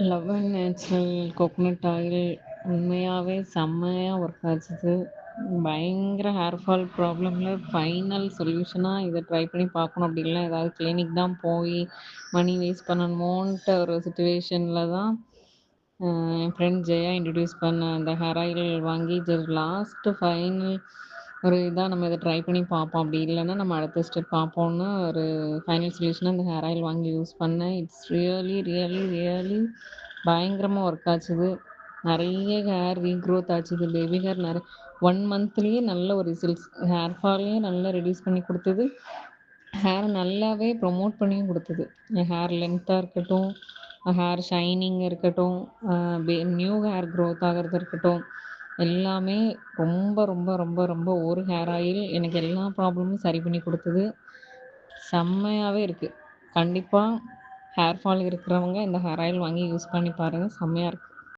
Lemon natural coconut oil உண்மையாகவே செம்மையா work ஆச்சுது. பயங்கர ஹேர் ஃபால் ப்ராப்ளமில் ஃபைனல் சொல்யூஷனாக இதை ட்ரை பண்ணி பார்க்கணும். அப்படி இல்லைனா ஏதாவது கிளினிக் தான் போய் மணி வேஸ்ட் பண்ணணுமோன்ட்டு ஒரு சுச்சுவேஷனில் தான் என் ஃப்ரெண்ட் ஜெயா இன்ட்ரடியூஸ் பண்ண அந்த ஹேர் ஆயில் வாங்கி லாஸ்ட்டு ஃபைனல் ஒரு இதாக நம்ம இதை ட்ரை பண்ணி பார்ப்போம். அப்படி இல்லைன்னா நம்ம அடுத்த ஸ்டெப் பார்ப்போம்னு ஒரு ஃபைனல் சொல்யூஷனாக இந்த ஹேர் ஆயில் வாங்கி யூஸ் பண்ணேன். இட்ஸ் ரியலி ரியலி ரியலி பயங்கரமாக ஒர்க் ஆச்சுது. நிறைய ஹேர் ரீக்ரோத் ஆச்சுது. பேபி ஹேர் நிறைய 1 மந்த்லேயே நல்ல ஒரு ரிசல்ட்ஸ். ஹேர் ஃபாலையும் நல்லா ரெடியூஸ் பண்ணி கொடுத்தது. ஹேர் நல்லாவே ப்ரொமோட் பண்ணியும் கொடுத்தது. என் ஹேர் லென்த்தாக இருக்கட்டும், ஹேர் ஷைனிங் இருக்கட்டும், நியூ ஹேர் க்ரோத் ஆகிறது இருக்கட்டும், எல்லாமே ரொம்ப ரொம்ப ரொம்ப ரொம்ப ஒரு ஹேர் ஆயில் எனக்கு எல்லா ப்ராப்ளமும் சரி பண்ணி கொடுத்தது. செம்மையாகவே இருக்குது. கண்டிப்பாக ஹேர் ஃபால் இருக்கிறவங்க இந்த ஹேர் ஆயில் வாங்கி யூஸ் பண்ணி பாருங்கள். செம்மையாக இருக்குது.